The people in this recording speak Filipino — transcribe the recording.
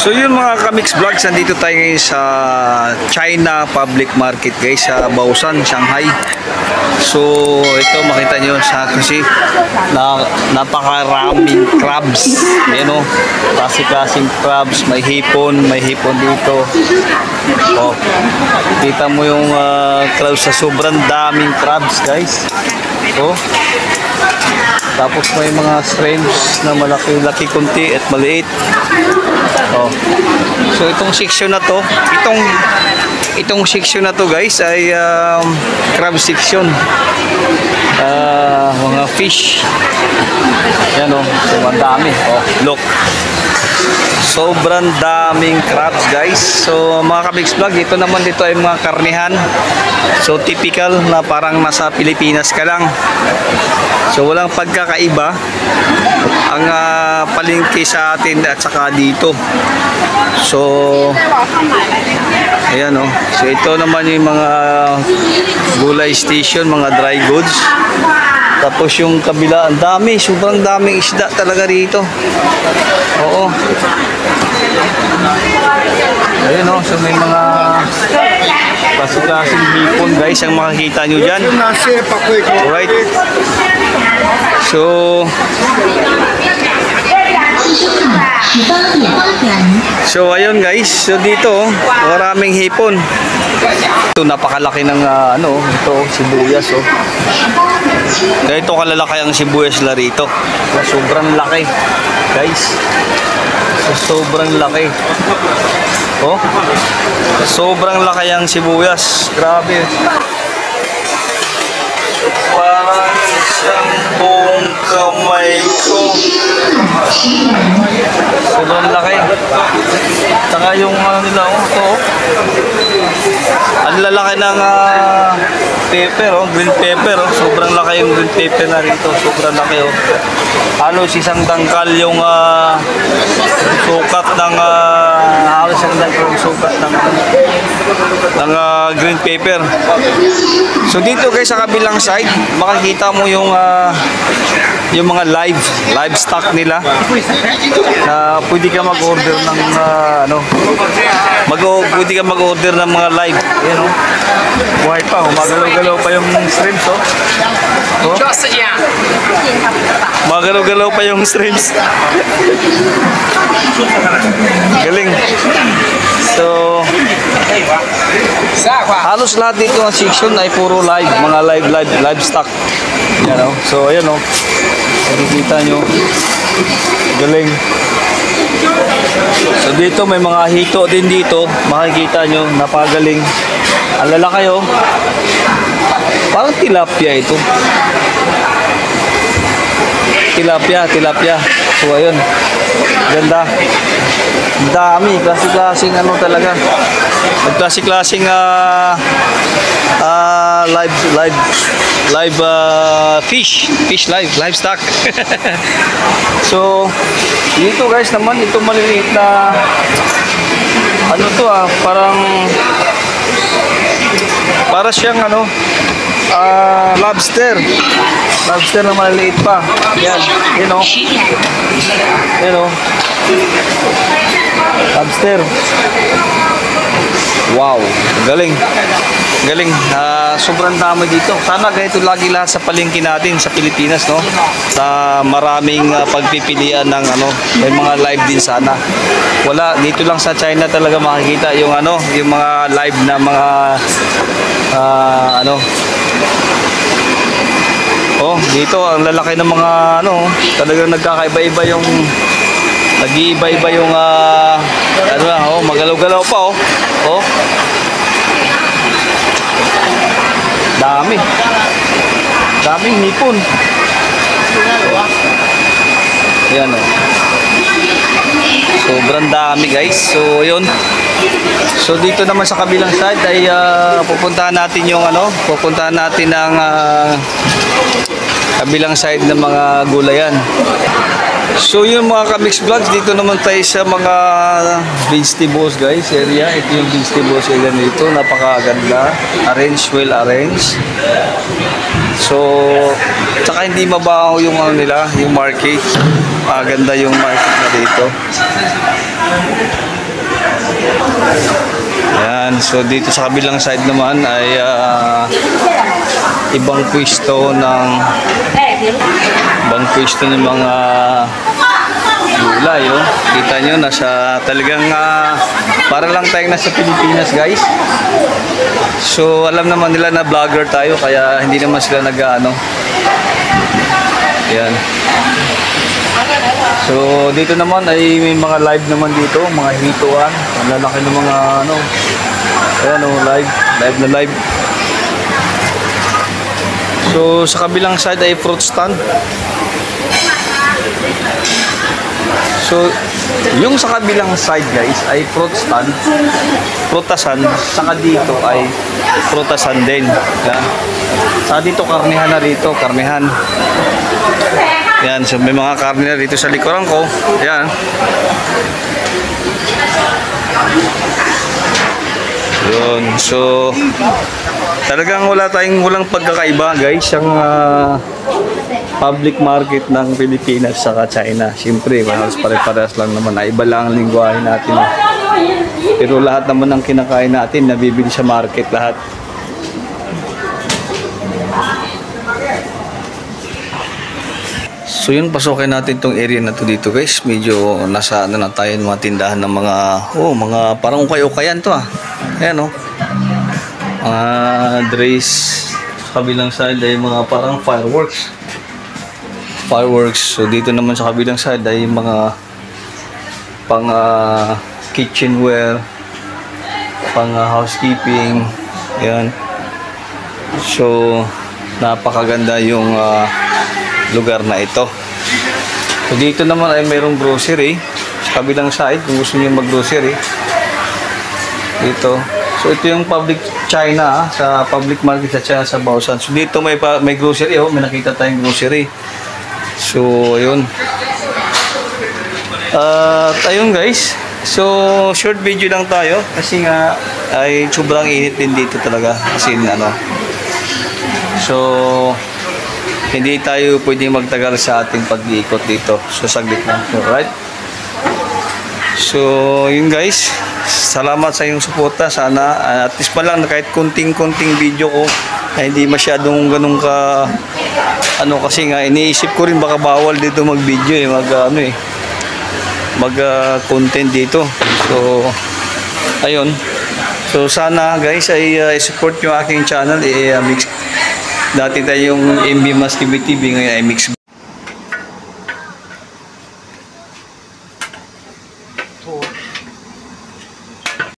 So yun mga Kamix Vlogs, nandito tayo ngayon sa China Public Market guys, sa Baosan, Shanghai. So ito makita nyo sa kasi napakaraming crabs. Ayan o, klaseng crabs, may hipon dito. Oh, kita mo yung crabs, sa sobrang daming crabs guys. Oh, tapos may mga shrimps na malaki-laki, kunti at maliit. Oh. So itong section na to, itong section na to guys ay crab section. Mga fish. Yan oh, so ang dami. Oh, look. Sobrang daming crabs guys. So mga Kamix Vlog, ito naman dito ay mga karnihan. So typical na parang nasa Pilipinas ka lang. So walang pagkakaiba ang palengke sa atin at saka dito. So ayan oh. So ito naman yung mga gulay station, mga dry goods. Tapos yung kabila, ang dami, sobrang daming isda talaga rito. Oo. Ayun oh, so may mga klaseng hipon guys ang makikita nyo dyan. Alright. So ayun guys, so dito maraming hipon. Ito napakalaki ng ito sibuyas oh. Ganito kalalaki ang sibuyas la rito. Sobrang laki guys. So sobrang laki. Oh. Sobrang laki ang sibuyas. Grabe. Parang isang buong kamay ko. Sobrang laki. Saka yung nila ito. Ang lalaki ng pepper green pepper sobrang laki yung green pepper na rito. Sobrang laki oh. Halos isang tangkal yung sukat ng halos isang tangkal yung sukat ng green pepper. So dito guys sa kabilang side makikita mo yung mga livestock nila na pwede ka mag-order ng pwede ka mag-order ng mga live. Ayan oh. Buhay pa, magalaw-galaw pa yung shrimps oh. Oh. Magalaw-galaw pa yung shrimps. Galing. So halos lahat dito ang section ay puro mga livestock. Yan oh. So ayan oh. Makikita nyo. Galing. So dito may mga hito din dito. Makikita nyo, napagaling. Ang lalaki oh. Parang tilapia ito. Tilapia. So ayun. Ganda. Dami, klase-klaseng talaga. Klase-klaseng live fish livestock. So dito guys naman ito maliliit na para siyang lobster na maliliit pa. Yan, you know. Lobster. Wow, galing. Sobrang dami dito. Sana ganito lagi lahat sa palengke natin sa Pilipinas, no? Sa maraming pagpipilian ng may mga live din sana. Wala dito lang sa China talaga makikita yung yung mga live na mga Oh, dito ang lalaki ng mga talagang nagkakaiba-iba yung nag-iiba-iba yung magalaw-galaw pa oh. Oh. Daming hipon. Yan oh. Sobrang dami guys. So yun. So dito naman sa kabilang side ay pupuntahan natin yung pupuntahan natin ang kabilang side ng mga gulayan. So yung mga Kamix Vlogs, dito naman tayo sa mga vegetables guys area. Ito yung vegetables area nito, napakaganda, well arranged. So tsaka hindi mabaho yung nila, yung market. Maganda yung market na dito. Ayan, so dito sa kabilang side naman ay ibang pwesto ng mga gulay, oh. Kita nyo, nasa talagang para lang tayong nasa Pilipinas, guys. So alam naman nila na vlogger tayo, kaya hindi naman sila nag-ano. Ayan. So dito naman ay may mga live naman dito, mga hituan. Ang lalaki ng mga ano. Ayan, oh, live na live. So sa kabilang side ay fruit stand. So yung sa kabilang side, guys, ay fruit stand, prutasan, saka dito ay prutasan din. Yan. Saka dito karnihan na dito, karnihan. Yan, so may mga karne na dito sa likuran ko. Yan. Yun, so talagang walang pagkakaiba, guys, ang public market ng Pilipinas saka China. Siyempre, halos pare-parehas lang naman. Iba lang ang lingwahe natin. Pero lahat naman ng kinakain natin, nabibili sa market lahat. So yun, pasukin natin tong area na to dito, guys. Medyo nasa ano na tayo ng mga tindahan ng mga parang ukay-ukayan to, ah. Ayan, oh. Mga dress. Sa kabilang side ay mga parang fireworks. So dito naman sa kabilang side ay mga pang kitchenware, pang housekeeping. Ayan. So napakaganda yung lugar na ito. So dito naman ay mayroong grocery sa kabilang side kung gusto niyo mag-grocery. Dito. So ito yung public China, sa public market sa China sa Baosan. So dito may grocery, oh, may nakita tayong grocery. So ayun. Ayun, guys. So short video lang tayo kasi nga ay sobrang init din dito talaga kasi ano. So hindi tayo pwedeng magtagal sa ating pag-iikot dito. So saglit lang. Alright? So yun, guys. Salamat sa iyong suporta. Sana at least pa lang kahit konting-konting video ko na hindi masyadong ganun ka ano, kasi nga iniisip ko rin baka bawal dito mag-video, mag content dito. So ayun. So sana, guys, ay support yung aking channel. Mix dati tayong MB Mas TV, ngayon ay Mix